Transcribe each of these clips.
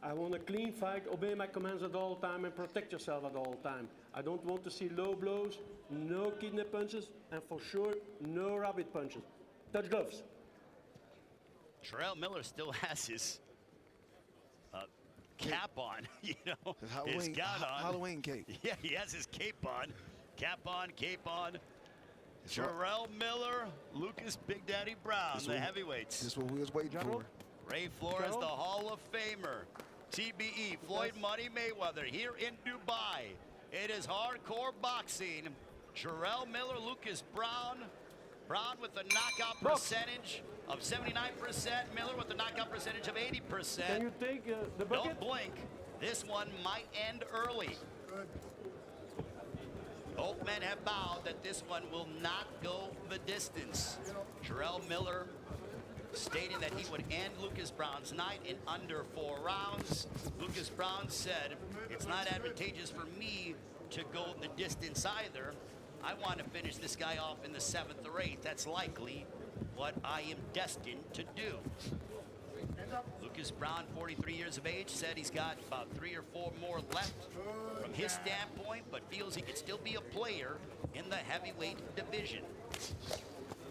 I want a clean fight, obey my commands at all time, and protect yourself at all time. I don't want to see low blows, no kidney punches, and for sure, no rabbit punches. Touch gloves. Jarrell Miller still has his cap on, you know, his gown on. Halloween cape. Yeah, he has his cape on. Cap on, cape on. Jarrell Miller, Lucas Big Daddy Browne, the heavyweights. This is what we was waiting for. Ray Flores, the Hall of Famer. TBE, Floyd Money Mayweather, here in Dubai. It is hardcore boxing. Jarrell Miller, Lucas Browne. Browne with a knockout percentage of 79%. Miller with a knockout percentage of 80%. Can you take the bucket? Don't blink. This one might end early. Both men have vowed that this one will not go the distance. Jarrell Miller stating that he would end Lucas Browne's night in under 4 rounds. Lucas Browne said, it's not advantageous for me to go the distance either. I want to finish this guy off in the 7th or 8th. That's likely what I am destined to do. Lucas Browne, 43 years of age, said he's got about 3 or 4 more left from his standpoint, but feels he could still be a player in the heavyweight division.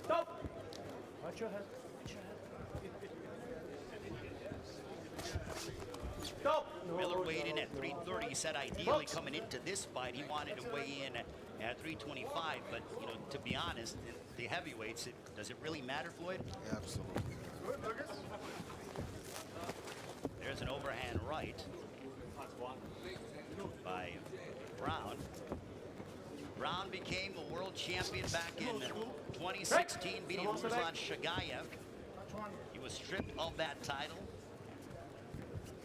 Stop! Watch your head. Stop! Miller weighed in at 330. He said ideally coming into this fight, he wanted to weigh in at 325. But, you know, to be honest, the heavyweights, does it really matter, Floyd? Yeah, absolutely. There's an overhand right by Browne. Browne became a world champion back in 2016, beating Ruslan Shagayev. He was stripped of that title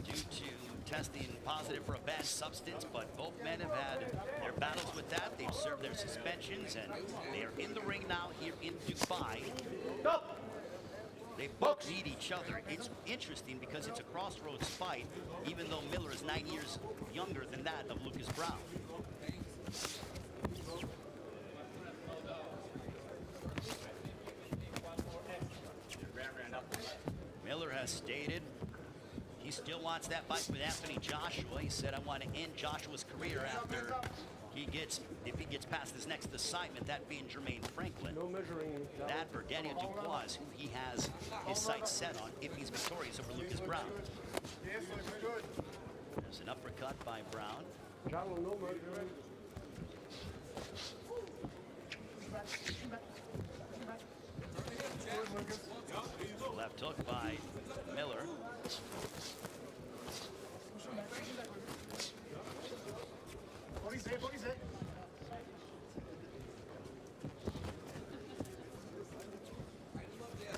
due to testing positive for a bad substance, but both men have had their battles with that. They've served their suspensions, and they are in the ring now here in Dubai. They both need each other. It's interesting because it's a crossroads fight, even though Miller is 9 years younger than that of Lucas Browne. Miller has stated he still wants that fight with Anthony Joshua. He said, I want to end Joshua's career after if he gets past his next assignment, that being Jermaine Franklin. No measuring. That for Daniel Dubois, who he has his sights set on if he's victorious over Lucas Browne. There's an uppercut by Browne. Jarrell, no measuring. Left hook by Miller. I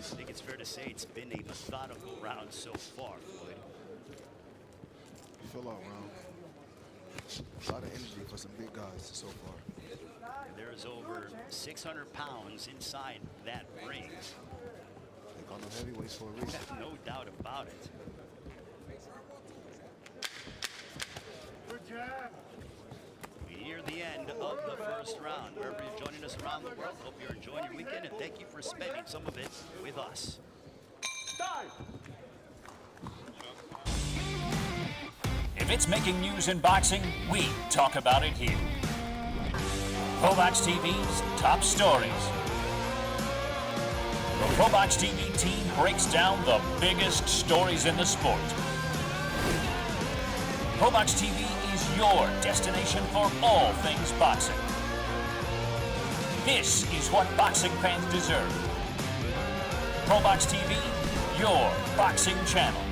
think it's fair to say it's been a methodical round so far, Floyd. Fill out round. A lot of energy for some big guys so far. There's over 600 pounds inside that ring. They call them heavyweights for a reason. No doubt about it. Good job. We near the end of the first round. Wherever you're joining us around the world, hope you're enjoying your weekend, and thank you for spending some of it with us. If it's making news in boxing, we talk about it here. ProBox TV's top stories. The ProBox TV team breaks down the biggest stories in the sport. ProBox TV is your destination for all things boxing. This is what boxing fans deserve. ProBox TV, your boxing channel.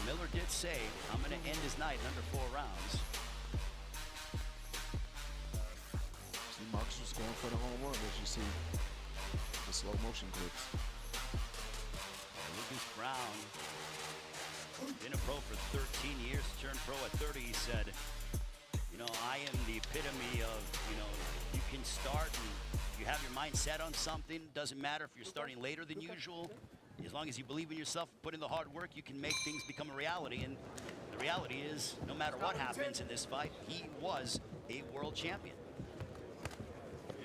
Miller did say, I'm going to end his night in under 4 rounds. See, Marcus was going for the home run, as you see the slow motion clips. Lucas Browne, been a pro for 13 years, turned pro at 30. He said, you know, I am the epitome of, you know, you can start and you have your mind set on something. Doesn't matter if you're starting later than usual. As long as you believe in yourself, put in the hard work, you can make things become a reality. And the reality is, no matter what happens in this fight, he was a world champion.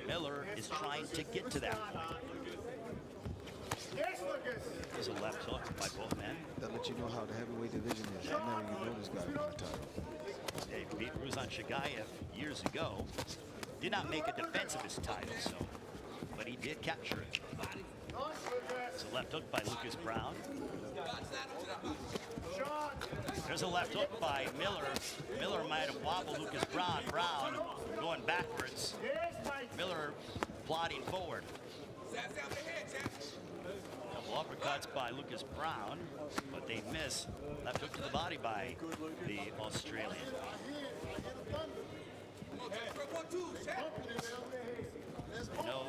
Miller is trying to get to that point. Yes, Lucas. There's a left hook by both men. That let you know how the heavyweight division is. Right now, you know this guy won the title. They beat Ruzan Shagayev years ago. Did not make a defense of his title, so, but he did capture it. It's a left hook by Lucas Browne. There's a left hook by Miller. Miller might have wobbled Lucas Browne. Browne going backwards. Miller plodding forward. Couple uppercuts by Lucas Browne, but they miss. Left hook to the body by the Australian. You know,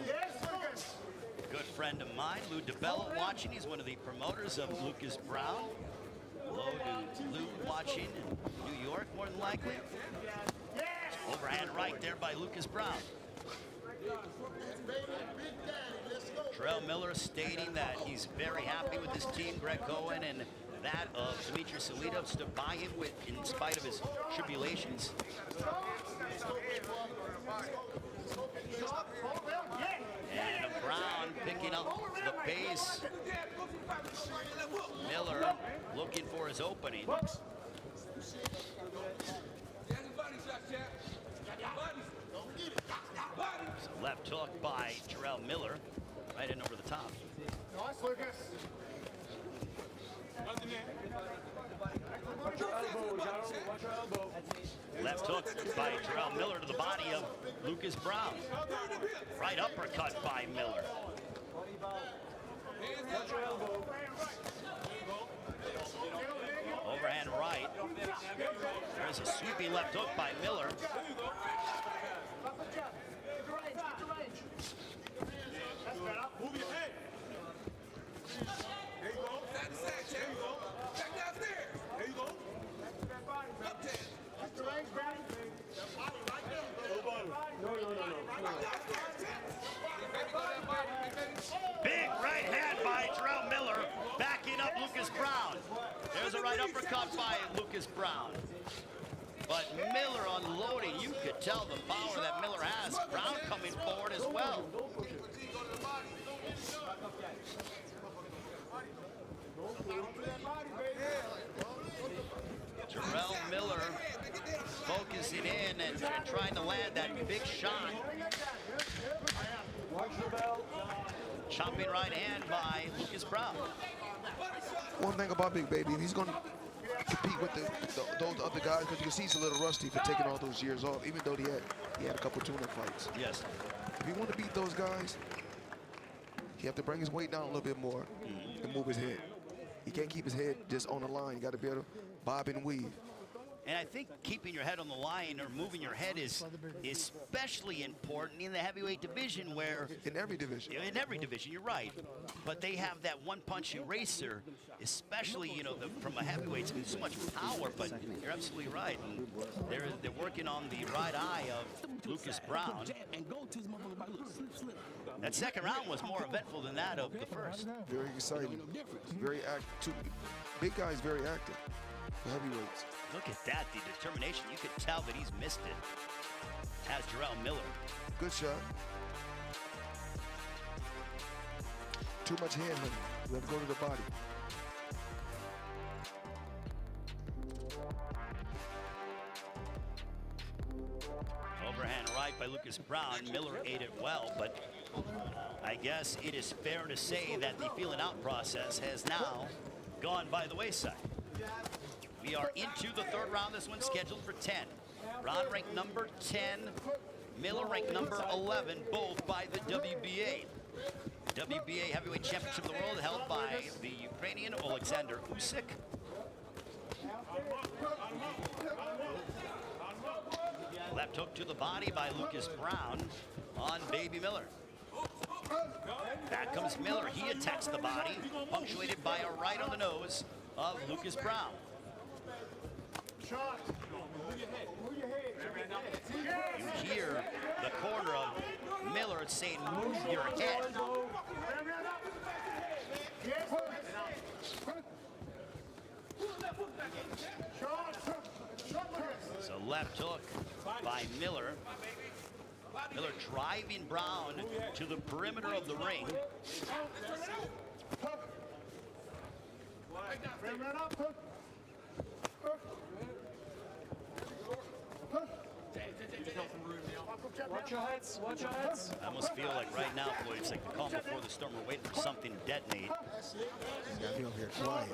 good friend of mine, Lou DeBello, watching. He's one of the promoters of Lucas Browne. Hello to Lou watching in New York, more than likely. Overhand right there by Lucas Browne. Jarrell Miller stating that he's very happy with his team, Greg Cohen, and that of Dmitry Salidov stood by him with, in spite of his tribulations. And Browne picking up the pace. Miller looking for his opening. So left hook by Jarrell Miller, right in over the top. Nice, Lucas. Watch your elbow, Jarrell. Watch your elbow. Left hook by Jarrell Miller to the body of Lucas Browne. Right uppercut by Miller. Watch your elbow. Overhand right. There's a sweeping left hook by Miller. Move your head. There you go. There you go. Back downstairs. There you go. Up 10. Big right hand by Jarrell Miller, backing up Lucas Browne. There's a right uppercut by Lucas Browne. But Miller unloading, you could tell the power that Miller has. Browne coming forward as well. Jarrell Miller focusing in and trying to land that big shot. Chopping right hand by Lucas Browne. One thing about Big Baby, he's going to compete with those other guys, because you can see he's a little rusty for taking all those years off, even though he had a couple tune-up fights. Yes. If you want to beat those guys, you have to bring his weight down a little bit more and move his head. He can't keep his head just on the line. You got to be able to bob and weave. And I think keeping your head on the line or moving your head is especially important in the heavyweight division, where In every division. in every division, you're right. But they have that one-punch eraser, especially, you know, from a heavyweight. It's so much power, but you're absolutely right. And they're working on the right eye of Lucas Browne. That second round was more eventful than that of the first. Very exciting. Very active. Big guys very active for heavyweights. Look at that, the determination. You could tell that he's missed it. Has Jarrell Miller. Good shot. Too much hand movement. We have to go to the body. Overhand right by Lucas Browne. Miller ate it well, but I guess it is fair to say that the feeling out process has now gone by the wayside. We are into the third round. This one's scheduled for 10. Browne ranked number 10, Miller ranked number 11, both by the WBA. WBA Heavyweight Championship of the World held by the Ukrainian Alexander Usyk. Left hook to the body by Lucas Browne on Baby Miller. Back comes Miller. He attacks the body, punctuated by a right on the nose of Lucas Browne. You hear the corner of Miller saying, move your head. So left hook by Miller. Miller driving Browne to the perimeter of the ring. Watch your heads, watch your heads. I almost feel like right now, Floyd, it's like the calm before the storm. We're waiting for something to detonate. You gotta be over here quiet.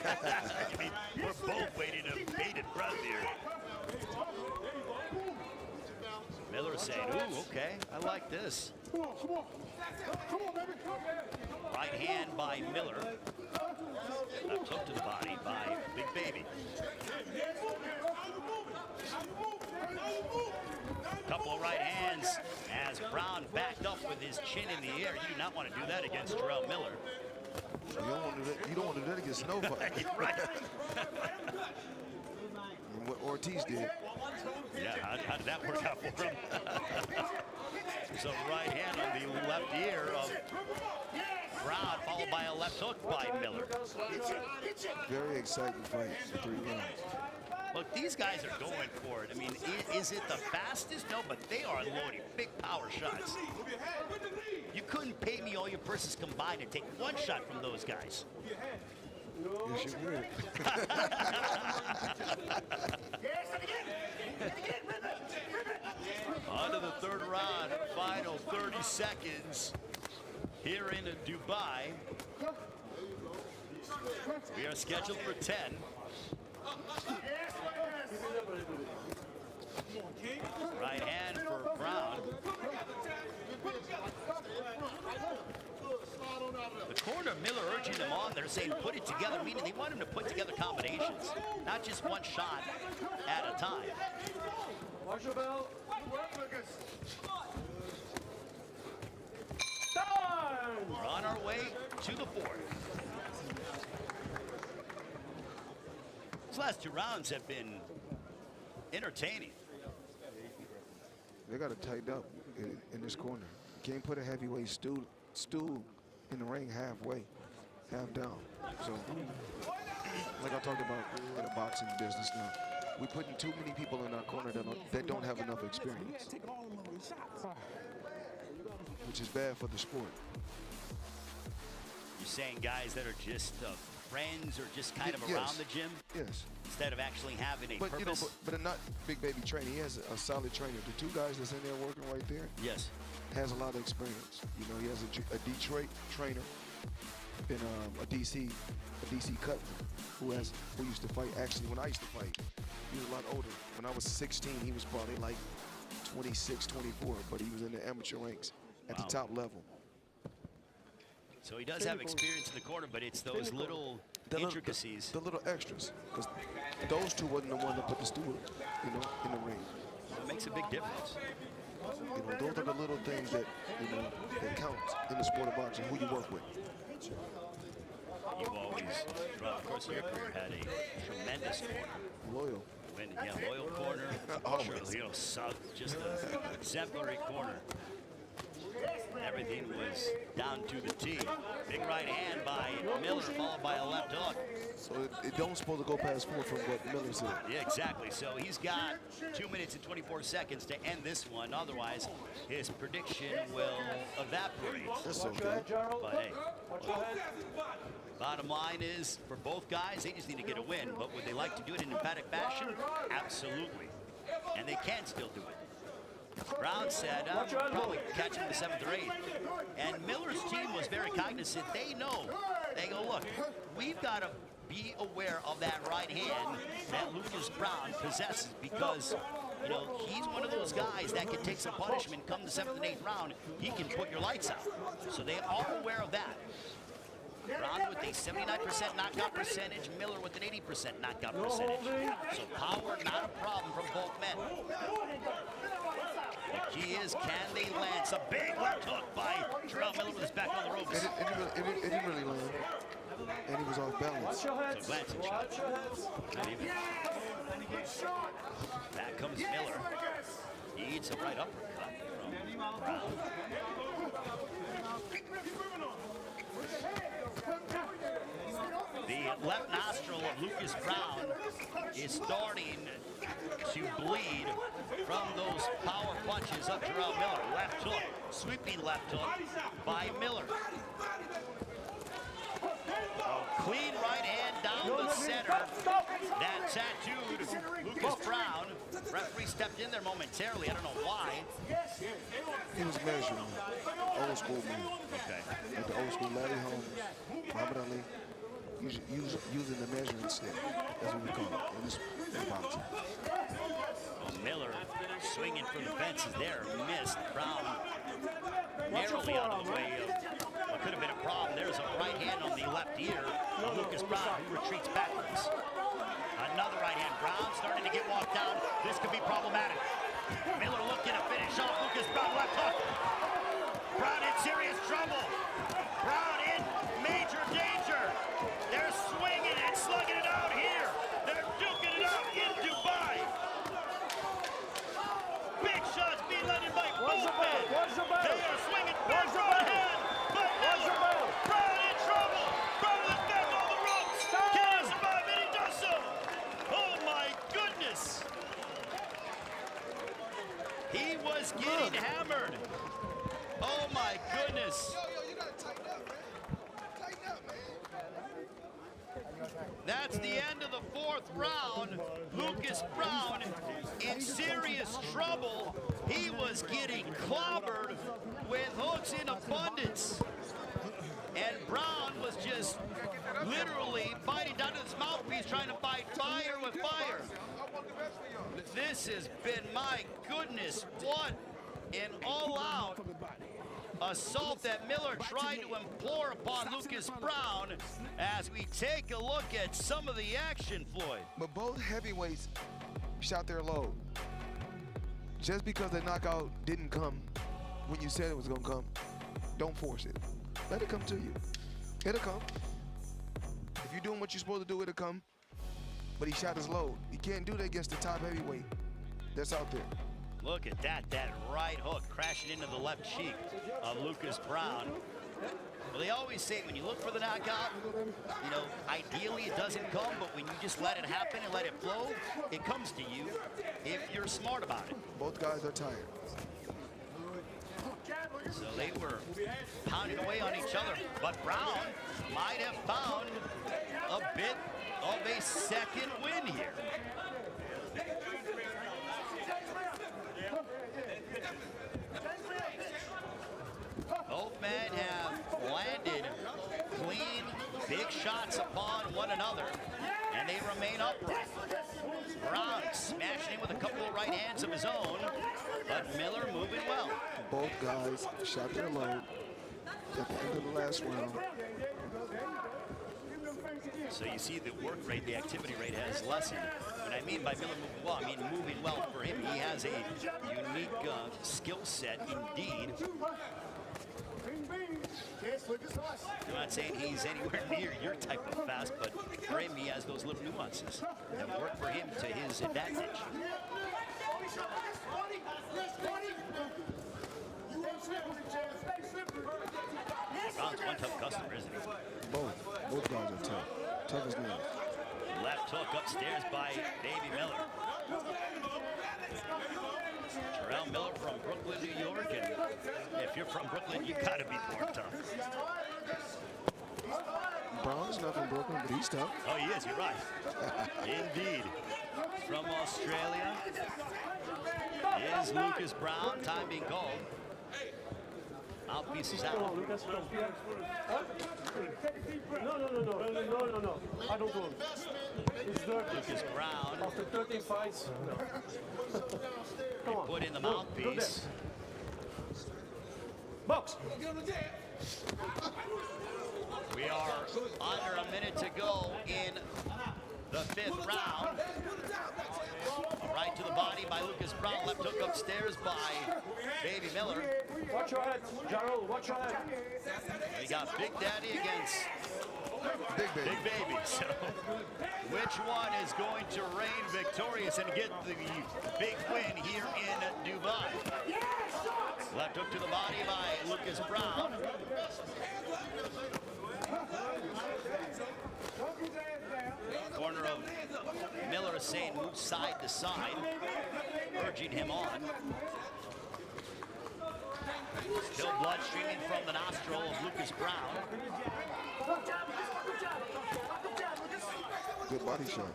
I mean, we're both waiting to bated breath here. Miller saying, ooh, okay, I like this. Right hand by Miller. Left hook to the body by Big Baby. Couple of right hands as Browne backed up with his chin in the air. You do not want to do that against Jarrell Miller. You don't want to do that against nobody. Right. And what Ortiz did. Yeah, how did that work out for him? So right hand on the left ear of Browne, followed by a left hook by Miller. Very exciting fight for 3 rounds. Look, these guys are going for it. I mean, is it the fastest? No, but they are loading big power shots. You couldn't pay me all your purses combined and take one shot from those guys. Yes, you would. On to the third round, final 30 seconds here in Dubai. We are scheduled for 10. Right hand for Browne. The corner, Miller urging them on. They're saying put it together, meaning they want him to put together combinations, not just one shot at a time. Watch your belt. We're on our way to the fourth. These last 2 rounds have been entertaining. They got to tighten up in this corner. You can't put a heavyweight stool in the ring halfway, half down. So, like I talked about in the boxing business now, we're putting too many people in our corner that don't have enough experience, which is bad for the sport. You're saying guys that are just friends or just kind of around the gym? Yes. Instead of actually having a But, you know, purpose? but not Big Baby training. He has a solid trainer. The 2 guys that's in there working right there Yes. has a lot of experience. You know, he has a Detroit trainer and a DC Cutler who used to fight. Actually, when I used to fight, he was a lot older. When I was 16, he was probably like 26, 24, but he was in the amateur ranks at the top level. So he does have experience in the corner, but it's those little intricacies. The little extras, because those 2 wasn't the one that put the stool, you know, in the ring. It makes a big difference. You know, those are the little things that, you know, that count in the sport of boxing, who you work with. You've always, throughout the course of your career, had a tremendous corner. Loyal. Loyal corner. Always. You know, just an exemplary corner. Everything was down to the T. Big right hand by Miller, followed by a left hook. So it don't supposed to go past 4 from what Miller said. Yeah, exactly. So he's got 2 minutes and 24 seconds to end this one. Otherwise, his prediction will evaporate. That's okay. But hey, bottom line is, for both guys, they just need to get a win. But would they like to do it in emphatic fashion? Absolutely. And they can still do it. Browne said, probably catch him in the 7th or 8th. And Miller's team was very cognizant. They know. They go, look, we've got to be aware of that right hand that Lucas Browne possesses because, you know, he's one of those guys that can take some punishment. Come the 7th and 8th round, he can put your lights out. So they are aware of that. Browne with a 79% knockout percentage, Miller with an 80% knockout percentage. So power, not a problem from both men. The key is, can they land some big left hook by Jarrell Miller with his back on the ropes. It didn't really land. And he was off balance. Watch your heads. So glancing shot. Watch your heads. Not even. Back comes Miller. He eats a right uppercut from Browne. The left nostril of Lucas Browne is starting to bleed from those power punches of Jarrell Miller. Left hook, sweeping left hook by Miller. Clean right hand down the center. That tattooed Lucas Browne. Referee stepped in there momentarily. I don't know why. He was measuring. Old school move. Okay. With the old school Larry Holmes, Muhammad Ali, using the measuring stick. That's what we call it. In this boxing. Well, Miller swinging from the fences there. Missed. Browne narrowly out of the way of what could have been a problem. There's a right hand on the left ear of Lucas Browne, who retreats backwards. Another right hand. Browne starting to get walked down. This could be problematic. Miller looking to finish off Lucas Browne. Left hook. Browne in serious trouble. Browne in major danger. They're swinging and slugging it out here. They're duking it out in Dubai. Big shots being landed by both men. They are swinging back right hand. But Miller, Browne in trouble. Browne is back on the ropes. Can he survive? And he does so. Oh my goodness. He was getting hammered. Oh my goodness. Yo, you gotta tighten up, man. Tighten up, man. That's the end of the fourth round. Lucas Browne in serious trouble. He was getting clobbered with hooks in abundance. And Browne was just literally biting down to his mouthpiece, trying to fight fire with fire. This has been, my goodness, what an all-out assault that Miller tried to implore upon Lucas Browne as we take a look at some of the action, Floyd. But both heavyweights shot their load. Just because the knockout didn't come when you said it was gonna come, don't force it. Let it come to you. It'll come. If you're doing what you're supposed to do, it'll come. But he shot his load. He can't do that against the top heavyweight that's out there. Look at that right hook crashing into the left cheek of Lucas Browne. Well, they always say when you look for the knockout, you know, ideally it doesn't come, but when you just let it happen and let it flow, it comes to you if you're smart about it. Both guys are tired. So they were pounding away on each other, but Browne might have found a bit of a second win here. Both men have landed clean, big shots upon one another, and they remain upright. Browne smashing in with a couple of right hands of his own, but Miller moving well. Both guys shot their load at the end of the last round. So you see the work rate, the activity rate has lessened. What I mean by Miller moving well, I mean moving well for him. He has a unique skill set indeed. I'm not saying he's anywhere near your type of fast, but for him, he has those little nuances that work for him to his advantage. Browne's one tough customer, isn't he? Both guys are tough. Tough as nails. Left hook upstairs by Baby Miller. Jarrell Miller from Brooklyn, New York, and if you're from Brooklyn, you gotta be more tough. Browne's not from Brooklyn, but he's tough. Oh, he is, you're right. Indeed. From Australia is Lucas Browne, time being called. Mouthpiece is out. Lucas. No. I don't want. It's dirty. Lucas Browne After 13 fights, no. Come on. put in the Go mouthpiece. there. Box. We are under a minute to go in the fifth round. A right to the body by Lucas Browne. Left hook upstairs by Baby Miller. Watch your head, Jarrell. Watch your head. We got Big Daddy against Big baby. Big Baby. So which one is going to reign victorious and get the big win here in Dubai? Left hook to the body by Lucas Browne. Corner of Miller saying move side to side, urging him on. Still blood streaming from the nostril of Lucas Browne. Good body shot.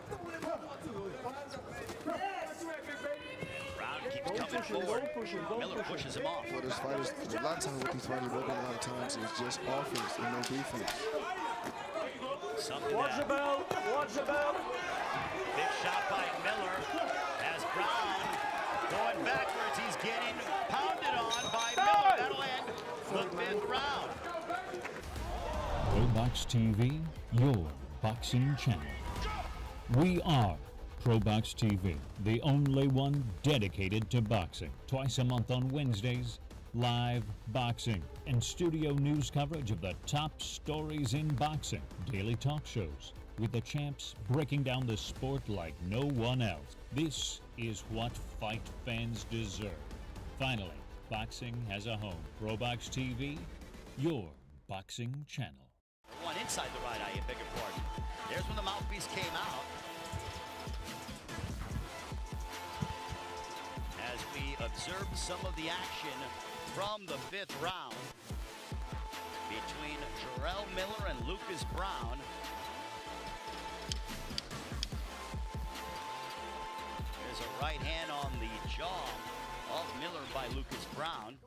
Browne keeps coming forward. Miller pushes him off. Well, those fighters, a lot of times what these fighters work on a lot of times is just offense and no defense. Something Watch the that bell. Watch the bell. big shot by Miller as Browne going backwards. He's getting pounded on by Miller. That'll end the 5th round. ProBox TV, your boxing channel. We are ProBox TV, the only one dedicated to boxing. Twice a month on Wednesdays, live boxing and studio news coverage of the top stories in boxing. Daily talk shows with the champs breaking down the sport like no one else. This is what fight fans deserve. Finally, boxing has a home. ProBox TV, your boxing channel. One inside the right eye, I beg your pardon. There's when the mouthpiece came out. As we observe some of the action from the 5th round between Jarrell Miller and Lucas Browne. There's a right hand on the jaw of Miller by Lucas Browne.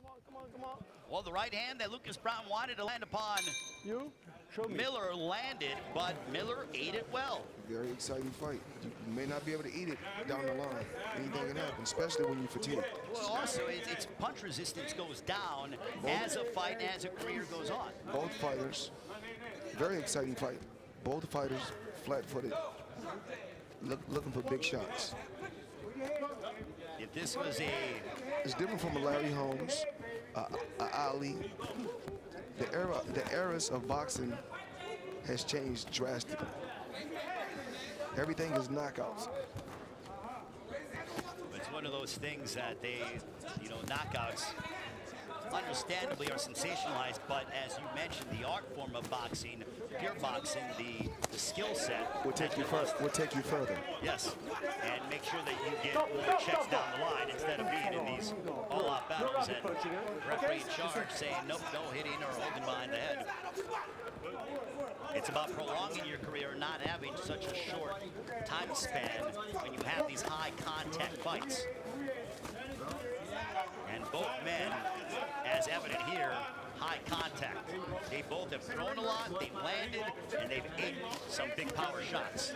Well, the right hand that Lucas Browne wanted to land upon You? Show me. Miller landed, but Miller ate it well. Very exciting fight. You may not be able to eat it down the line. Anything can happen, especially when you're fatigued. Well, also, its punch resistance goes down as a fight and as a career goes on. Both fighters, very exciting fight. Both fighters flat-footed, looking for big shots. If this was It's different from a Larry Holmes, a Ali. The eras of boxing has changed drastically. Everything is knockouts. it's one of those things that they, knockouts understandably are sensationalized, but as you mentioned, the art form of boxing, pure boxing, the skill set We'll take you further. Yes, and make sure that you get more checks down the line instead of being in these all-out battles and referee in charge saying nope, no hitting or holding behind the head. It's about prolonging your career, not having such a short time span when you have these high contact fights. And both men, as evident here, high contact. They both have thrown a lot, they've landed, and they've eaten some big power shots.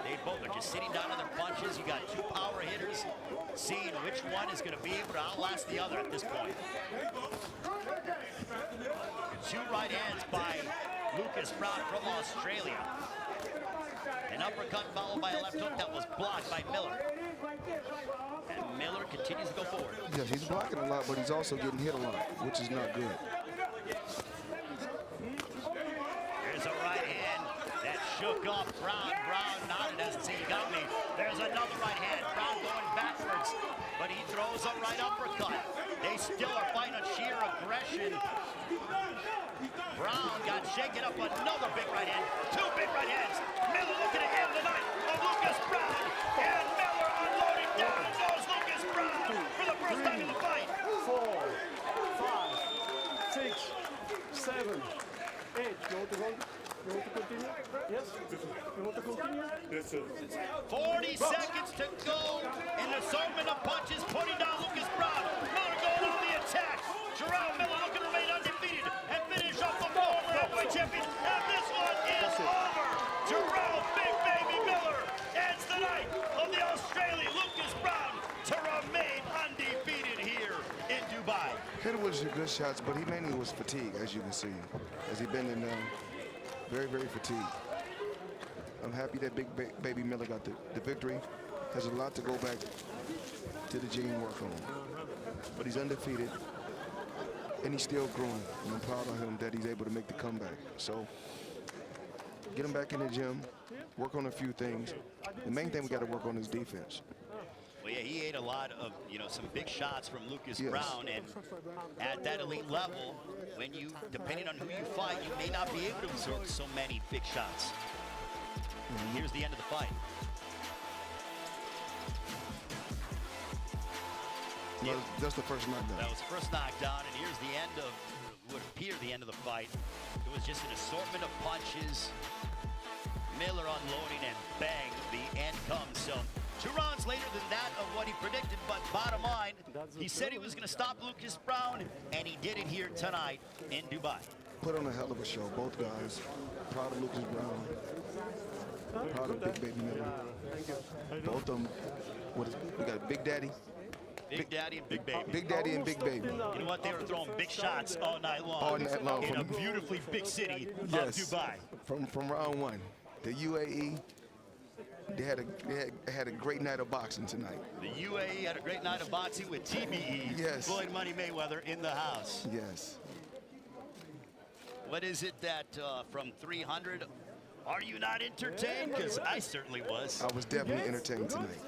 They both are just sitting down on their punches. You got two power hitters, seeing which one is going to be able to outlast the other at this point. Two right hands by Lucas Browne from Australia. An uppercut followed by a left hook that was blocked by Miller. And Miller continues to go forward. Yes, he's blocking a lot, but he's also getting hit a lot, which is not good. There's a right hand that shook off Browne. Browne nodded as he got me. There's another right hand. Browne going backwards, but he throws a right uppercut. They still are fighting on sheer aggression. Browne got shaken up, another big right hand. Two big right hands. Miller looking to end the night of Lucas Browne. And Miller unloading down goes Lucas Browne for the first time in the fight. 4, 5, 6, 7, 8. You want to go? You want to continue? Yes? You want to continue? Yes, sir. 40 seconds to go in the assortment of punches, putting down Lucas Browne. Miller going on the attack. Jarrell Miller looking to remain undefeated and finish off the former heavyweight champion. And this one is over. Jarrell Big Baby Miller ends the night of the Australian Lucas Browne to remain undefeated here in Dubai. Hit was good shots, but he mainly was fatigued, as you can see, as he bending down. Very, very fatigued. I'm happy that Big Baby Miller got the victory. Has a lot to go back to the gym and work on. But he's undefeated, and he's still growing. And I'm proud of him that he's able to make the comeback. So get him back in the gym, work on a few things. The main thing we got to work on is defense. Well, yeah, he ate a lot of, some big shots from Lucas Yes. Browne, and at that elite level, when you, depending on who you fight, you may not be able to absorb so many big shots. And here's the end of the fight. Yeah. That's the first knockdown. That was the first knockdown, and here's the end of, would appear the end of the fight. It was just an assortment of punches. Miller unloading, and bang, the end comes. So 2 rounds later than that of what he predicted, but bottom line, he said he was going to stop Lucas Browne, and he did it here tonight in Dubai. Put on a hell of a show, both guys. Proud of Lucas Browne. Proud of Big Baby Miller. Both of them. We got Big Daddy. Big Daddy and Big Baby. Big Daddy and Big Baby. You know what? They were throwing big shots all night long. All night long. In a beautifully big city of Yes. Dubai. From round 1. The UAE, they had a great night of boxing tonight. The UAE had a great night of boxing with TBE. Yes. Floyd Money Mayweather in the house. Yes. What is it that from 300, are you not entertained? Because I certainly was. I was definitely entertained tonight.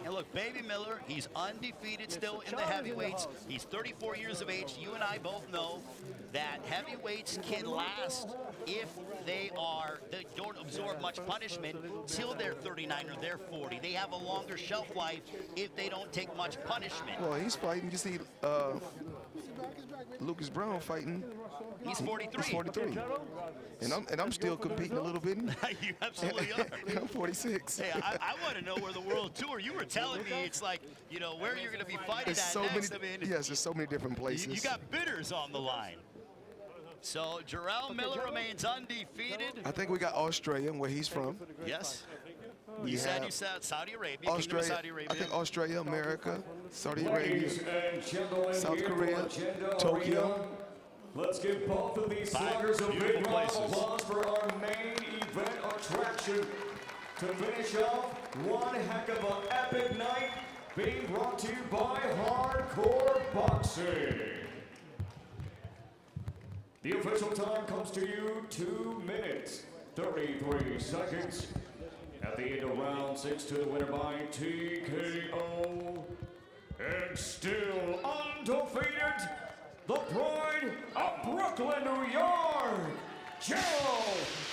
And look, Baby Miller, he's undefeated still in the heavyweights. He's 34 years of age. You and I both know that heavyweights can last if they don't absorb much punishment till they're 39 or they're 40. They have a longer shelf life if they don't take much punishment. Well, he's fighting. You see, Lucas Browne fighting. He's 43. He's 43. And I'm still competing a little bit. You absolutely are. And I'm 46. Hey, I want to know where the world tour. You were telling me it's like, you know, where you're going to be fighting There's at so next. many. I mean, Yes, there's so many different places. you got bidders on the line. So Jarrell Miller remains undefeated. I think we got Australia, where he's from. Yes. We You said have Saudi Arabia, Kingdom of Australia. Saudi Arabia. I think Australia, America, Saudi Arabia, Ladies and gentlemen, South here Korea, from Agenda Tokyo. Arena, let's give both of these 5 sluggers a big beautiful round of places. applause for our main event attraction. To finish off, one heck of an epic night being brought to you by Hardcore Boxing. The official time comes to you 2 minutes, 33 seconds. At the end of round 6 to the winner by TKO. And still undefeated, the pride of Brooklyn, New York, Jarrell